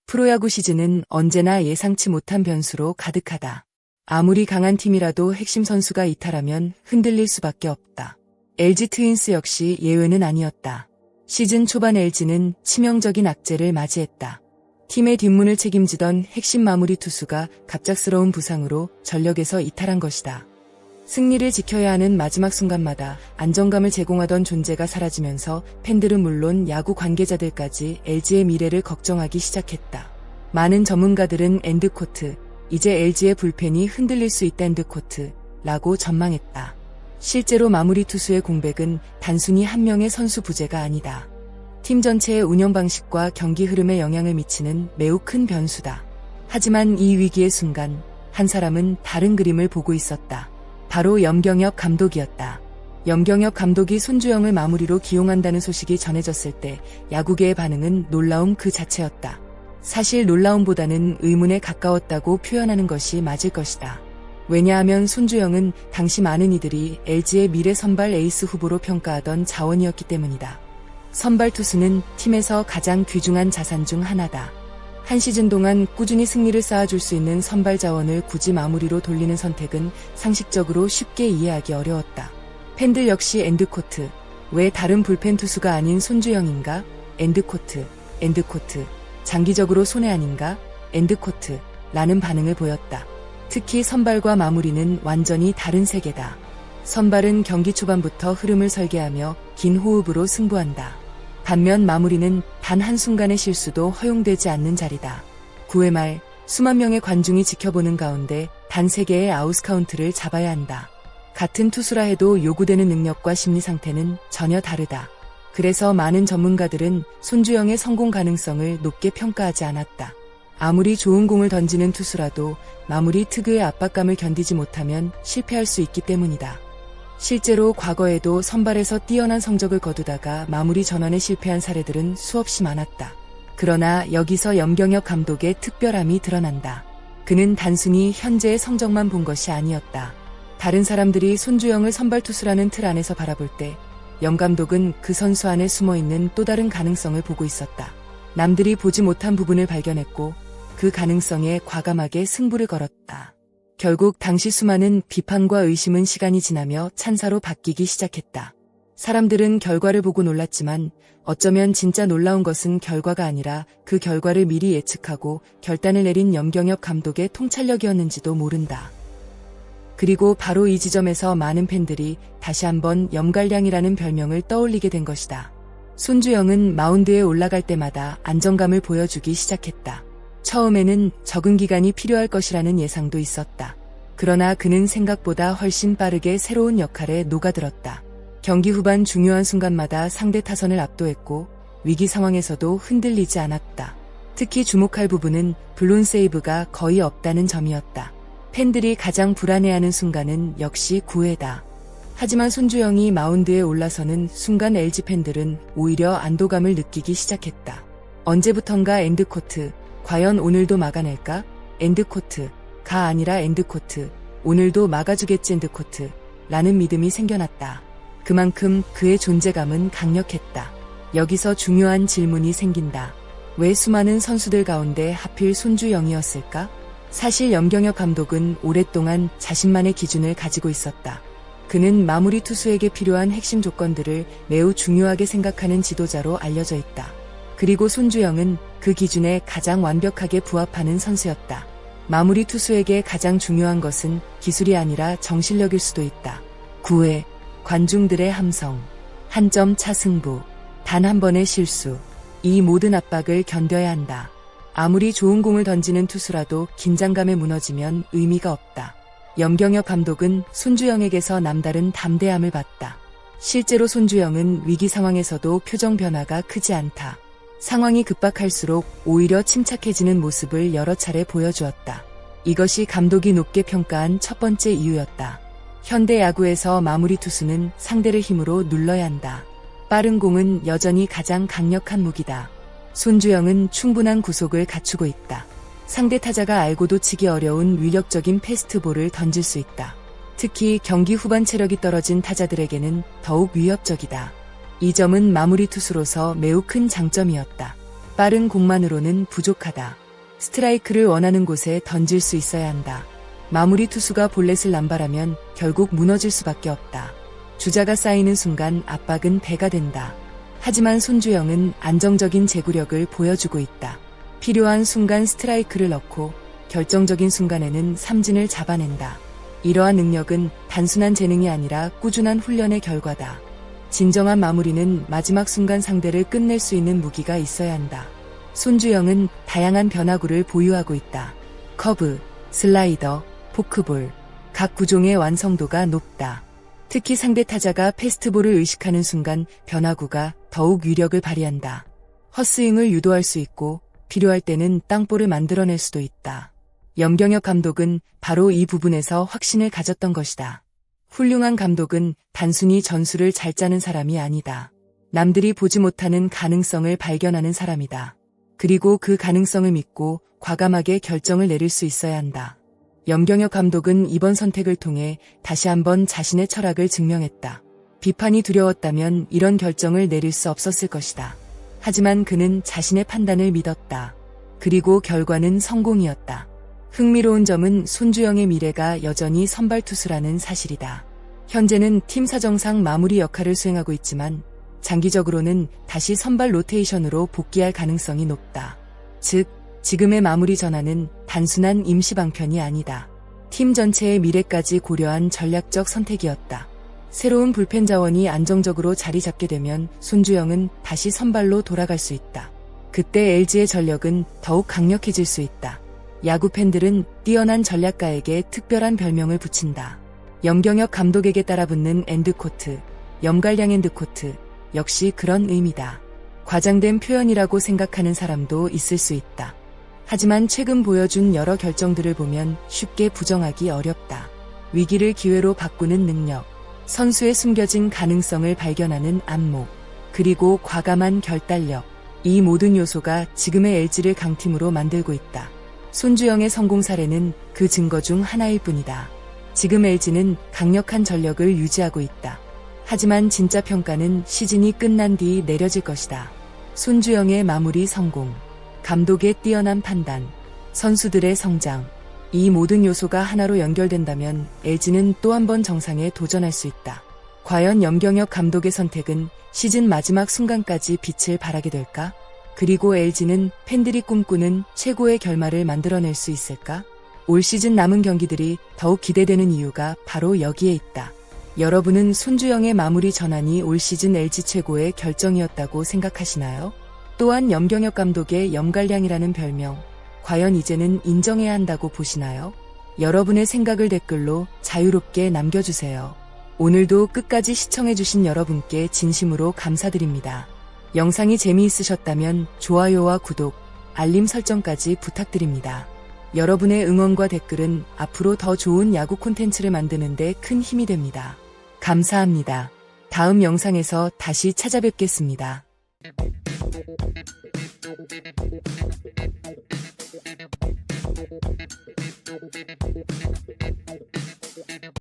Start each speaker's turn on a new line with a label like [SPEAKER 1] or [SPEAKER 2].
[SPEAKER 1] 프로야구 시즌은 언제나 예상치 못한 변수로 가득하다. 아무리 강한 팀이라도 핵심 선수가 이탈하면 흔들릴 수밖에 없다. LG 트윈스 역시 예외는 아니었다. 시즌 초반 LG는 치명적인 악재를 맞이했다. 팀의 뒷문을 책임지던 핵심 마무리 투수가 갑작스러운 부상으로 전력에서 이탈한 것이다. 승리를 지켜야 하는 마지막 순간마다 안정감을 제공하던 존재가 사라지면서 팬들은 물론 야구 관계자들까지 LG의 미래를 걱정하기 시작했다. 많은 전문가들은 엔드코트, 이제 LG의 불펜이 흔들릴 수 있다 엔드코트라고 전망했다. 실제로 마무리 투수의 공백은 단순히 한 명의 선수 부재가 아니다. 팀 전체의 운영 방식과 경기 흐름에 영향을 미치는 매우 큰 변수다. 하지만 이 위기의 순간 한 사람은 다른 그림을 보고 있었다. 바로 염경엽 감독이었다. 염경엽 감독이 손주영을 마무리로 기용한다는 소식이 전해졌을 때 야구계의 반응은 놀라움 그 자체였다. 사실 놀라움보다는 의문에 가까웠다고 표현하는 것이 맞을 것이다. 왜냐하면 손주영은 당시 많은 이들이 LG의 미래 선발 에이스 후보로 평가하던 자원이었기 때문이다. 선발 투수는 팀에서 가장 귀중한 자산 중 하나다. 한 시즌 동안 꾸준히 승리를 쌓아줄 수 있는 선발 자원을 굳이 마무리로 돌리는 선택은 상식적으로 쉽게 이해하기 어려웠다. 팬들 역시 엔드코트, 왜 다른 불펜 투수가 아닌 손주영인가? 엔드코트, 장기적으로 손해 아닌가? 엔드코트, 라는 반응을 보였다. 특히 선발과 마무리는 완전히 다른 세계다. 선발은 경기 초반부터 흐름을 설계하며 긴 호흡으로 승부한다. 반면 마무리는 단 한순간의 실수도 허용되지 않는 자리다. 9회 말 수만 명의 관중이 지켜보는 가운데 단 3개의 아웃 카운트를 잡아야 한다. 같은 투수라 해도 요구되는 능력과 심리 상태는 전혀 다르다. 그래서 많은 전문가들은 손주영의 성공 가능성을 높게 평가하지 않았다. 아무리 좋은 공을 던지는 투수라도 마무리 특유의 압박감을 견디지 못하면 실패할 수 있기 때문이다. 실제로 과거에도 선발에서 뛰어난 성적을 거두다가 마무리 전환에 실패한 사례들은 수없이 많았다. 그러나 여기서 염경엽 감독의 특별함이 드러난다. 그는 단순히 현재의 성적만 본 것이 아니었다. 다른 사람들이 손주영을 선발 투수라는 틀 안에서 바라볼 때 염 감독은 그 선수 안에 숨어있는 또 다른 가능성을 보고 있었다. 남들이 보지 못한 부분을 발견했고 그 가능성에 과감하게 승부를 걸었다. 결국 당시 수많은 비판과 의심은 시간이 지나며 찬사로 바뀌기 시작했다. 사람들은 결과를 보고 놀랐지만 어쩌면 진짜 놀라운 것은 결과가 아니라 그 결과를 미리 예측하고 결단을 내린 염경엽 감독의 통찰력이었는지도 모른다. 그리고 바로 이 지점에서 많은 팬들이 다시 한번 염갈량이라는 별명을 떠올리게 된 것이다. 손주영은 마운드에 올라갈 때마다 안정감을 보여주기 시작했다. 처음에는 적응 기간이 필요할 것이라는 예상도 있었다. 그러나 그는 생각보다 훨씬 빠르게 새로운 역할에 녹아들었다. 경기 후반 중요한 순간마다 상대 타선을 압도했고 위기 상황에서도 흔들리지 않았다. 특히 주목할 부분은 블론 세이브가 거의 없다는 점이었다. 팬들이 가장 불안해하는 순간은 역시 9회다. 하지만 손주영이 마운드에 올라서는 순간 LG 팬들은 오히려 안도감을 느끼기 시작했다. 언제부턴가 엔드코트, 과연 오늘도 막아낼까? 엔드코트가 아니라 엔드코트, 오늘도 막아주겠지 엔드코트 라는 믿음이 생겨났다. 그만큼 그의 존재감은 강력했다. 여기서 중요한 질문이 생긴다. 왜 수많은 선수들 가운데 하필 손주영이었을까? 사실 염경엽 감독은 오랫동안 자신만의 기준을 가지고 있었다. 그는 마무리 투수에게 필요한 핵심 조건들을 매우 중요하게 생각하는 지도자로 알려져 있다. 그리고 손주영은 그 기준에 가장 완벽하게 부합하는 선수였다. 마무리 투수에게 가장 중요한 것은 기술이 아니라 정신력일 수도 있다. 9회, 관중들의 함성, 한 점 차 승부, 단 한 번의 실수, 이 모든 압박을 견뎌야 한다. 아무리 좋은 공을 던지는 투수라도 긴장감에 무너지면 의미가 없다. 염경엽 감독은 손주영에게서 남다른 담대함을 봤다. 실제로 손주영은 위기 상황에서도 표정 변화가 크지 않다. 상황이 급박할수록 오히려 침착해지는 모습을 여러 차례 보여주었다. 이것이 감독이 높게 평가한 첫 번째 이유였다. 현대 야구에서 마무리 투수는 상대를 힘으로 눌러야 한다. 빠른 공은 여전히 가장 강력한 무기다. 손주영은 충분한 구속을 갖추고 있다. 상대 타자가 알고도 치기 어려운 위력적인 패스트볼을 던질 수 있다. 특히 경기 후반 체력이 떨어진 타자들에게는 더욱 위협적이다. 이 점은 마무리 투수로서 매우 큰 장점이었다. 빠른 공만으로는 부족하다. 스트라이크를 원하는 곳에 던질 수 있어야 한다. 마무리 투수가 볼넷을 남발하면 결국 무너질 수밖에 없다. 주자가 쌓이는 순간 압박은 배가 된다. 하지만 손주영은 안정적인 제구력을 보여주고 있다. 필요한 순간 스트라이크를 넣고 결정적인 순간에는 삼진을 잡아낸다. 이러한 능력은 단순한 재능이 아니라 꾸준한 훈련의 결과다. 진정한 마무리는 마지막 순간 상대를 끝낼 수 있는 무기가 있어야 한다. 손주영은 다양한 변화구를 보유하고 있다. 커브, 슬라이더, 포크볼, 각 구종의 완성도가 높다. 특히 상대 타자가 패스트볼을 의식하는 순간 변화구가 더욱 위력을 발휘한다. 헛스윙을 유도할 수 있고 필요할 때는 땅볼을 만들어낼 수도 있다. 염경엽 감독은 바로 이 부분에서 확신을 가졌던 것이다. 훌륭한 감독은 단순히 전술을 잘 짜는 사람이 아니다. 남들이 보지 못하는 가능성을 발견하는 사람이다. 그리고 그 가능성을 믿고 과감하게 결정을 내릴 수 있어야 한다. 염경엽 감독은 이번 선택을 통해 다시 한번 자신의 철학을 증명했다. 비판이 두려웠다면 이런 결정을 내릴 수 없었을 것이다. 하지만 그는 자신의 판단을 믿었다. 그리고 결과는 성공이었다. 흥미로운 점은 손주영의 미래가 여전히 선발 투수라는 사실이다. 현재는 팀 사정상 마무리 역할을 수행하고 있지만 장기적으로는 다시 선발 로테이션으로 복귀할 가능성이 높다. 즉, 지금의 마무리 전환은 단순한 임시 방편이 아니다. 팀 전체의 미래까지 고려한 전략적 선택이었다. 새로운 불펜 자원이 안정적으로 자리 잡게 되면 손주영은 다시 선발로 돌아갈 수 있다. 그때 LG의 전력은 더욱 강력해질 수 있다. 야구 팬들은 뛰어난 전략가에게 특별한 별명을 붙인다. 염경엽 감독에게 따라붙는 엔드코트, 염갈량 엔드코트, 역시 그런 의미다. 과장된 표현이라고 생각하는 사람도 있을 수 있다. 하지만 최근 보여준 여러 결정들을 보면 쉽게 부정하기 어렵다. 위기를 기회로 바꾸는 능력, 선수의 숨겨진 가능성을 발견하는 안목, 그리고 과감한 결단력, 이 모든 요소가 지금의 LG를 강팀으로 만들고 있다. 손주영의 성공 사례는 그 증거 중 하나일 뿐이다. 지금 LG는 강력한 전력을 유지하고 있다. 하지만 진짜 평가는 시즌이 끝난 뒤 내려질 것이다. 손주영의 마무리 성공, 감독의 뛰어난 판단, 선수들의 성장, 이 모든 요소가 하나로 연결된다면 LG는 또 한 번 정상에 도전할 수 있다. 과연 염경엽 감독의 선택은 시즌 마지막 순간까지 빛을 발하게 될까? 그리고 LG는 팬들이 꿈꾸는 최고의 결말을 만들어낼 수 있을까? 올 시즌 남은 경기들이 더욱 기대되는 이유가 바로 여기에 있다. 여러분은 손주영의 마무리 전환이 올 시즌 LG 최고의 결정이었다고 생각하시나요? 또한 염경엽 감독의 염갈량이라는 별명, 과연 이제는 인정해야 한다고 보시나요? 여러분의 생각을 댓글로 자유롭게 남겨주세요. 오늘도 끝까지 시청해주신 여러분께 진심으로 감사드립니다. 영상이 재미있으셨다면 좋아요와 구독, 알림 설정까지 부탁드립니다. 여러분의 응원과 댓글은 앞으로 더 좋은 야구 콘텐츠를 만드는 데 큰 힘이 됩니다. 감사합니다. 다음 영상에서 다시 찾아뵙겠습니다.